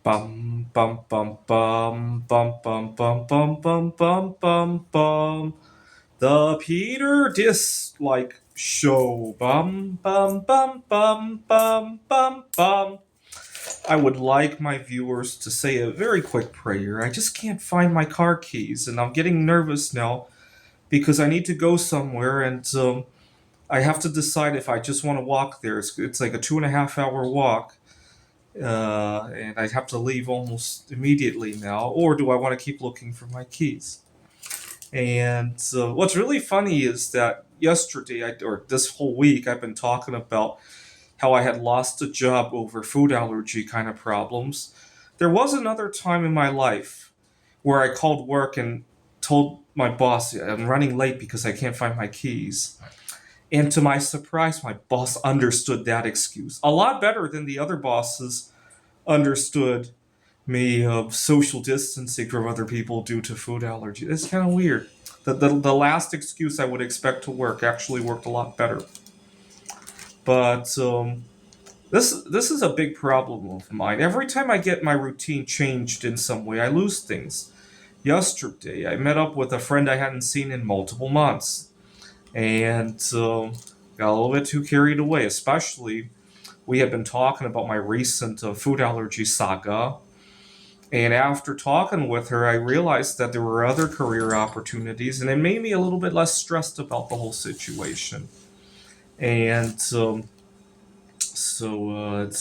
Bum bum bum bum bum bum bum bum bum bum bum bum. The Peter Dislike Show. Bum bum bum bum bum bum bum. I would like my viewers to say a very quick prayer. I just can't find my car keys, and I'm getting nervous now because I need to go somewhere, and I have to decide if I just want to walk there. It's like a 2.5 hour walk, and I have to leave almost immediately now, or do I want to keep looking for my keys? And what's really funny is that yesterday, or this whole week, I've been talking about how I had lost a job over food allergy kind of problems. There was another time in my life where I called work and told my boss, "Yeah, I'm running late because I can't find my keys." And to my surprise, my boss understood that excuse a lot better than the other bosses understood me of social distancing from other people due to food allergy. It's kind of weird. The last excuse I would expect to work actually worked a lot better. But this is a big problem of mine. Every time I get my routine changed in some way, I lose things. Yesterday, I met up with a friend I hadn't seen in multiple months, and got a little bit too carried away. Especially, we had been talking about my recent food allergy saga, and after talking with her, I realized that there were other career opportunities, and it made me a little bit less stressed about the whole situation. And it's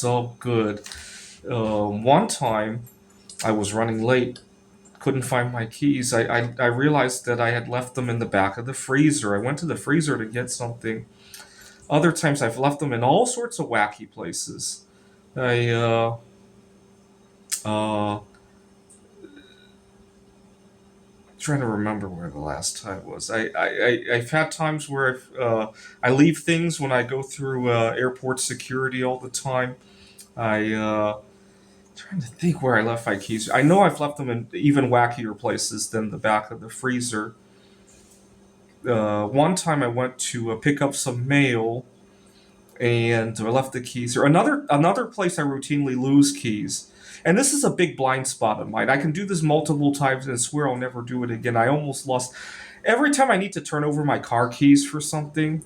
all good. One time, I was running late, couldn't find my keys. I realized that I had left them in the back of the freezer. I went to the freezer to get something. Other times, I've left them in all sorts of wacky places. I uh, trying to remember where the last time was. I've had times where I leave things when I go through airport security all the time. I trying to think where I left my keys. I know I've left them in even wackier places than the back of the freezer. One time I went to pick up some mail and I left the keys. Or another place I routinely lose keys. And this is a big blind spot of mine. I can do this multiple times and swear I'll never do it again. I almost lost every time I need to turn over my car keys for something.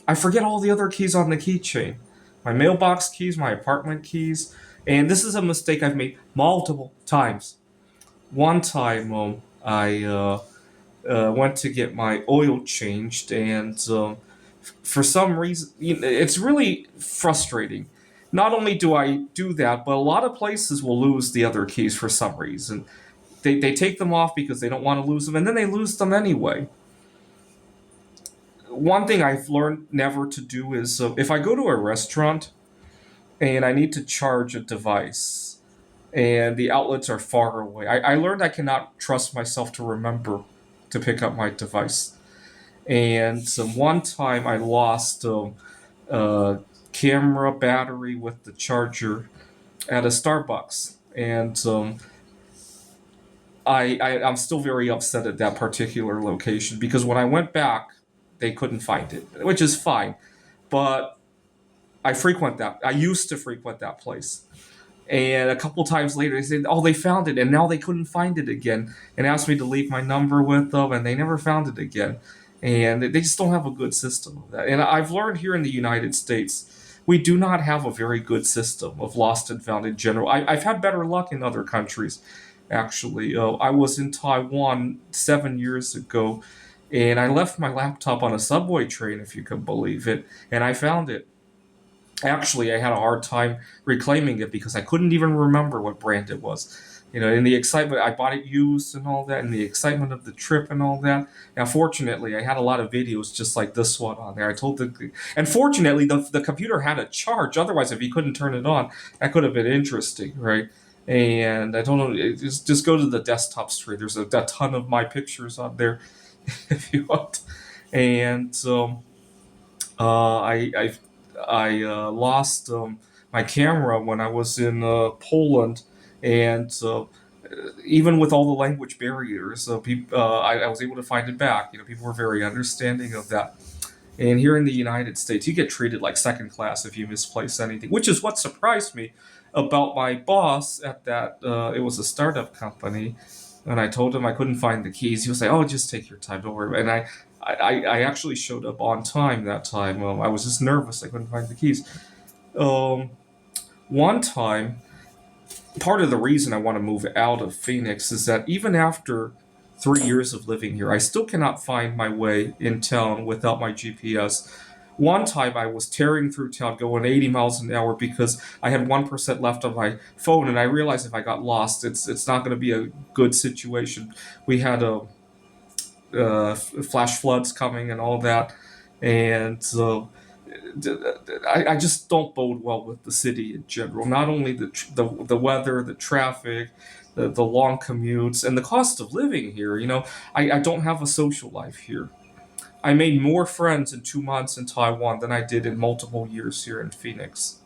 I forget all the other keys on the keychain. My mailbox keys, my apartment keys, and this is a mistake I've made multiple times. One time, I went to get my oil changed, and for some reason, it's really frustrating. Not only do I do that, but a lot of places will lose the other keys for some reason. They take them off because they don't want to lose them, and then they lose them anyway. One thing I've learned never to do is if I go to a restaurant and I need to charge a device and the outlets are far away, I learned I cannot trust myself to remember to pick up my device. And one time I lost a camera battery with the charger at a Starbucks, and I'm still very upset at that particular location because when I went back, they couldn't find it, which is fine. But I used to frequent that place. And a couple times later, they said, "Oh, they found it," and now they couldn't find it again, and asked me to leave my number with them, and they never found it again. And they just don't have a good system of that. And I've learned here in the United States, we do not have a very good system of lost and found in general. I've had better luck in other countries, actually. I was in Taiwan 7 years ago, and I left my laptop on a subway train, if you can believe it, and I found it. Actually, I had a hard time reclaiming it because I couldn't even remember what brand it was. In the excitement, I bought it used and all that, in the excitement of the trip and all that. Now, fortunately, I had a lot of videos just like this one on there. And fortunately, the computer had a charge. Otherwise, if you couldn't turn it on, that could have been interesting, right? And I don't know, just go to the desktop screen. There's a ton of my pictures on there if you want. And I lost my camera when I was in Poland, and even with all the language barriers, I was able to find it back. People were very understanding of that. And here in the United States, you get treated like second class if you misplace anything, which is what surprised me. about my boss at that. It was a startup company, and I told him I couldn't find the keys. He was like, "Oh, just take your time, don't worry." And I actually showed up on time that time. I was just nervous. I couldn't find the keys. Um, One time, part of the reason I want to move out of Phoenix is that even after 3 years of living here, I still cannot find my way in town without my GPS. One time I was tearing through town going 80 miles an hour because I had 1% left on my phone, and I realized if I got lost, it's not going to be a good situation. We had flash floods coming and all that, and so I just don't bode well with the city in general. Not only the weather, the traffic, the long commutes, and the cost of living here. I don't have a social life here. I made more friends in 2 months in Taiwan than I did in multiple years here in Phoenix.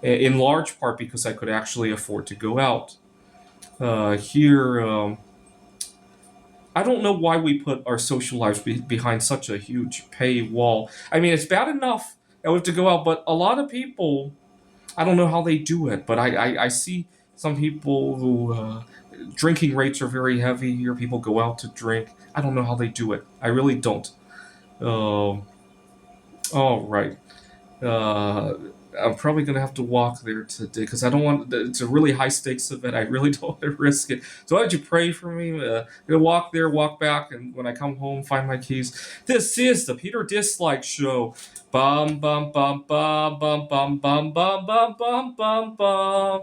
In large part because I could actually afford to go out. Here, I don't know why we put our social lives behind such a huge paywall. I mean, it's bad enough that we have to go out, but a lot of people, I don't know how they do it, but I see some people who drinking rates are very heavy here. People go out to drink. I don't know how they do it. I really don't. Um, all right. Uh, I'm probably gonna have to walk there today because I don't want. It's a really high stakes event. I really don't want to risk it. So why don't you pray for me? I'm gonna walk there, walk back, and when I come home, find my keys. This is the Peter Dislike Show. Bum bum bum bum bum bum bum bum bum bum bum bum.